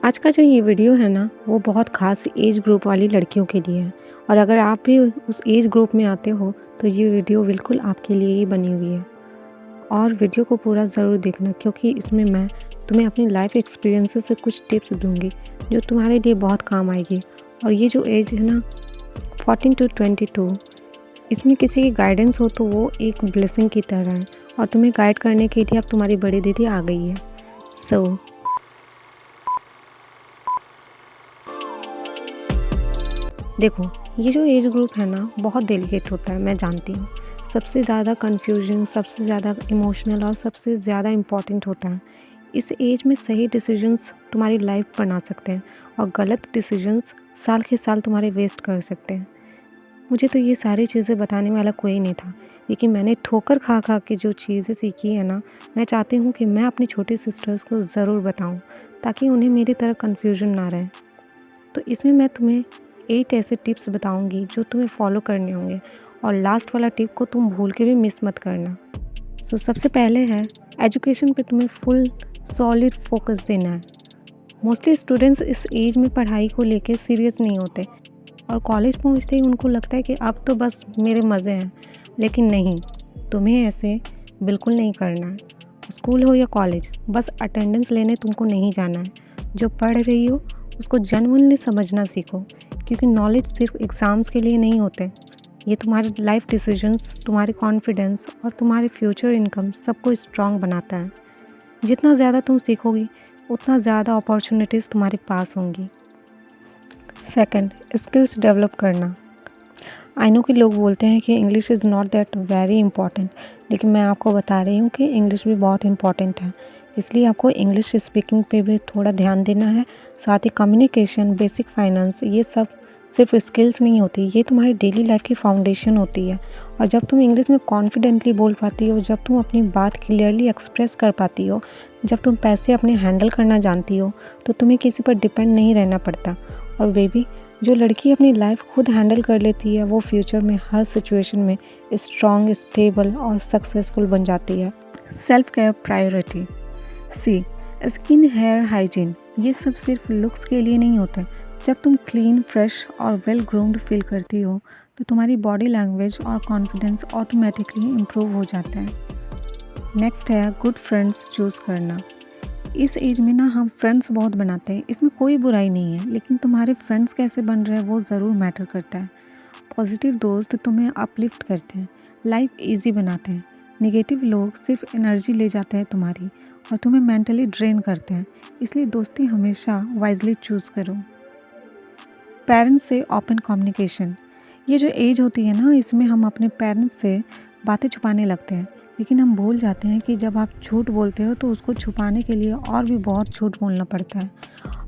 आज का जो ये वीडियो है ना, वो बहुत ख़ास एज ग्रुप वाली लड़कियों के लिए है। और अगर आप भी उस एज ग्रुप में आते हो तो ये वीडियो बिल्कुल आपके लिए ही बनी हुई है। और वीडियो को पूरा ज़रूर देखना, क्योंकि इसमें मैं तुम्हें अपनी लाइफ एक्सपीरियंसेस से कुछ टिप्स दूंगी जो तुम्हारे लिए बहुत काम आएगी। और ये जो एज है ना, 14 to 22, इसमें किसी की गाइडेंस हो तो वो एक ब्लेसिंग की तरह है। और तुम्हें गाइड करने के लिए अब तुम्हारी बड़ी दीदी आ गई है। सो देखो, ये जो एज ग्रुप है ना, बहुत डेलिकेट होता है, मैं जानती हूँ। सबसे ज़्यादा कन्फ्यूजन, सबसे ज़्यादा इमोशनल और सबसे ज़्यादा इम्पॉर्टेंट होता है। इस एज में सही डिसीजंस तुम्हारी लाइफ बना सकते हैं और गलत डिसीजंस साल के साल तुम्हारे वेस्ट कर सकते हैं। मुझे तो ये सारी चीज़ें बताने वाला कोई नहीं था, लेकिन मैंने ठोकर खा खा के जो चीज़ें सीखी है ना, मैं चाहती हूँ कि मैं अपनी छोटी सिस्टर्स को ज़रूर बताऊँ, ताकि उन्हें मेरी तरह कन्फ्यूजन ना रहे। तो इसमें मैं तुम्हें 8 ऐसे टिप्स बताऊंगी जो तुम्हें फॉलो करने होंगे, और लास्ट वाला टिप को तुम भूल के भी मिस मत करना। सबसे पहले है, एजुकेशन पे तुम्हें फुल सॉलिड फोकस देना है। मोस्टली स्टूडेंट्स इस एज में पढ़ाई को लेके सीरियस नहीं होते, और कॉलेज पहुंचते ही उनको लगता है कि अब तो बस मेरे मज़े हैं। लेकिन नहीं, तुम्हें ऐसे बिल्कुल नहीं करना है। स्कूल हो या कॉलेज, बस अटेंडेंस लेने तुमको नहीं जाना है। जो पढ़ रही हो उसको जेन्युइनली समझना सीखो, क्योंकि नॉलेज सिर्फ एग्ज़ाम्स के लिए नहीं होते। ये तुम्हारे लाइफ डिसीजंस, तुम्हारे कॉन्फिडेंस और तुम्हारे फ्यूचर इनकम सबको स्ट्रॉन्ग बनाता है। जितना ज़्यादा तुम सीखोगी, उतना ज़्यादा अपॉर्चुनिटीज़ तुम्हारे पास होंगी। सेकंड, स्किल्स डेवलप करना। आई नो कि लोग बोलते हैं कि English is not that very important, लेकिन मैं आपको बता रही हूँ कि इंग्लिश भी बहुत इंपॉर्टेंट है। इसलिए आपको इंग्लिश स्पीकिंग पे भी थोड़ा ध्यान देना है। साथ ही कम्युनिकेशन, बेसिक फाइनेंस, ये सब सिर्फ स्किल्स नहीं होती, ये तुम्हारी डेली लाइफ की फाउंडेशन होती है। और जब तुम इंग्लिश में कॉन्फिडेंटली बोल पाती हो, जब तुम अपनी बात क्लियरली एक्सप्रेस कर पाती हो, जब तुम पैसे अपने हैंडल करना जानती हो, तो तुम्हें किसी पर डिपेंड नहीं रहना पड़ता। और बेबी, जो लड़की अपनी लाइफ खुद हैंडल कर लेती है, वो फ्यूचर में हर सिचुएशन में स्ट्रॉन्ग, स्टेबल और सक्सेसफुल बन जाती है। Self care priority. See, skin, hair hygiene, ये सब सिर्फ लुक्स के लिए नहीं होते। जब तुम क्लीन, फ्रेश और वेल ग्रूम्ड फील करती हो, तो तुम्हारी बॉडी लैंग्वेज और कॉन्फिडेंस ऑटोमेटिकली इम्प्रूव हो जाता है। नेक्स्ट है गुड फ्रेंड्स चूज़ करना। इस एज में ना हम फ्रेंड्स बहुत बनाते हैं, इसमें कोई बुराई नहीं है, लेकिन तुम्हारे फ्रेंड्स कैसे बन रहे हैं वो ज़रूर मैटर करता है। पॉजिटिव दोस्त तुम्हें अपलिफ्ट करते हैं, लाइफ इजी बनाते हैं। नेगेटिव लोग सिर्फ एनर्जी ले जाते हैं तुम्हारी और तुम्हें मेंटली ड्रेन करते हैं। इसलिए दोस्ती हमेशा वाइजली चूज़ करो। पेरेंट्स से ओपन कम्युनिकेशन। ये जो एज होती है ना, इसमें हम अपने पेरेंट्स से बातें छुपाने लगते हैं, लेकिन हम भूल जाते हैं कि जब आप झूठ बोलते हो तो उसको छुपाने के लिए और भी बहुत झूठ बोलना पड़ता है,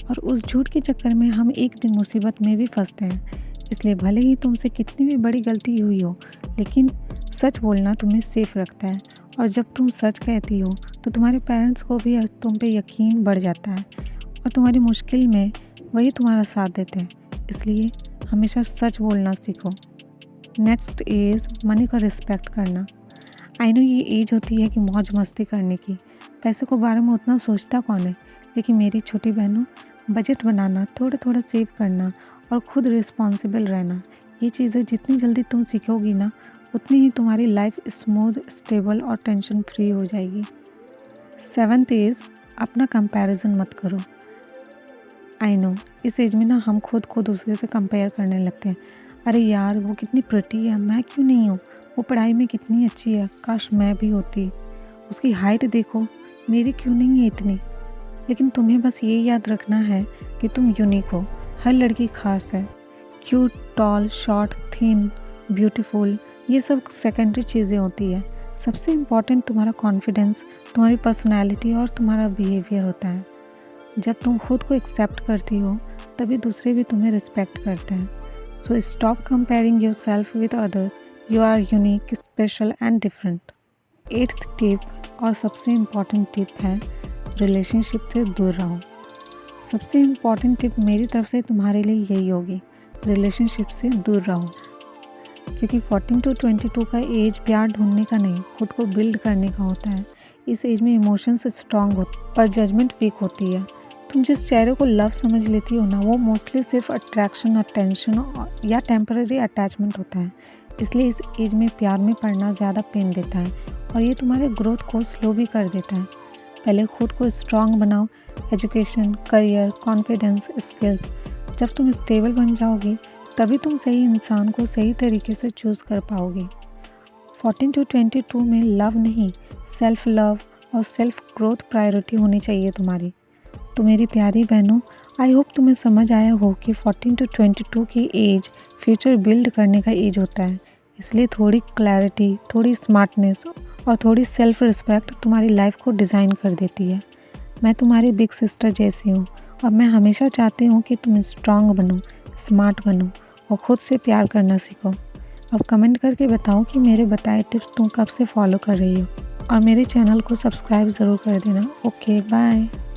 और उस झूठ के चक्कर में हम एक दिन मुसीबत में भी फंसते हैं। इसलिए भले ही तुमसे कितनी भी बड़ी गलती हुई हो, लेकिन सच बोलना तुम्हें सेफ रखता है। और जब तुम सच कहती हो तो तुम्हारे पेरेंट्स को भी तुम पे यकीन बढ़ जाता है, और तुम्हारी मुश्किल में वही तुम्हारा साथ देते हैं। इसलिए हमेशा सच बोलना सीखो। नेक्स्ट इज़ मनी का रिस्पेक्ट करना। आई नो ये एज होती है कि मौज मस्ती करने की, पैसे को बारे में उतना सोचता कौन है, लेकिन मेरी छोटी बहनों, बजट बनाना, थोड़ा थोड़ा सेव करना और ख़ुद रिस्पॉन्सिबल रहना, ये चीज़ें जितनी जल्दी तुम सीखोगी ना, उतनी ही तुम्हारी लाइफ स्मूथ, स्टेबल और टेंशन फ्री हो जाएगी। सेवन्थ इज़ अपना कंपैरिजन मत करो। आई नो इस एज में ना हम खुद को दूसरे से कंपेयर करने लगते हैं। अरे यार, वो कितनी प्रिटी है, मैं क्यों नहीं हूँ? वो पढ़ाई में कितनी अच्छी है, काश मैं भी होती। उसकी हाइट देखो, मेरी क्यों नहीं है इतनी। लेकिन तुम्हें बस ये याद रखना है कि तुम यूनिक हो, हर लड़की खास है। Cute, tall, short, thin, beautiful, ये सब सेकेंडरी चीज़ें होती है। सबसे इम्पॉर्टेंट तुम्हारा कॉन्फिडेंस, तुम्हारी पर्सनैलिटी और तुम्हारा बिहेवियर होता है। जब तुम खुद को एक्सेप्ट करती हो, तभी दूसरे भी तुम्हें रिस्पेक्ट करते हैं। So stop comparing yourself with others. You are unique, special and different. 8th tip और सबसे इम्पॉर्टेंट टिप है, रिलेशनशिप से दूर रहो। सबसे इम्पॉर्टेंट टिप मेरी तरफ से तुम्हारे लिए यही होगी, रिलेशनशिप से दूर रहो। क्योंकि 14 to 22 का एज प्यार ढूंढने का नहीं, खुद को बिल्ड करने का होता है। इस एज में इमोशंस स्ट्रांग होते पर जजमेंट वीक होती है। तुम जिस चेहरे को लव समझ लेती हो ना, वो मोस्टली सिर्फ अट्रैक्शन, अटेंशन या टेम्पररी अटैचमेंट होता है। इसलिए इस एज में प्यार में पड़ना ज़्यादा पेन देता है और ये तुम्हारे ग्रोथ को स्लो भी कर देता है। पहले खुद को स्ट्रांग बनाओ, एजुकेशन, करियर, कॉन्फिडेंस, स्किल्स। जब तुम स्टेबल बन जाओगी तभी तुम सही इंसान को सही तरीके से चूज़ कर पाओगी। 14 to 22 में लव नहीं, सेल्फ लव और सेल्फ ग्रोथ प्रायोरिटी होनी चाहिए तुम्हारी। तो मेरी प्यारी बहनों, आई होप तुम्हें समझ आया हो कि 14 to 22 की एज फ्यूचर बिल्ड करने का एज होता है। इसलिए थोड़ी क्लैरिटी, थोड़ी स्मार्टनेस और थोड़ी सेल्फ रिस्पेक्ट तुम्हारी लाइफ को डिज़ाइन कर देती है। मैं तुम्हारी बिग सिस्टर जैसी हूँ और मैं हमेशा चाहती हूँ कि तुम स्ट्रांग बनो, स्मार्ट बनो और ख़ुद से प्यार करना सीखो। अब कमेंट करके बताओ कि मेरे बताए टिप्स तुम कब से फॉलो कर रही हो और मेरे चैनल को सब्सक्राइब ज़रूर कर देना। Okay, bye.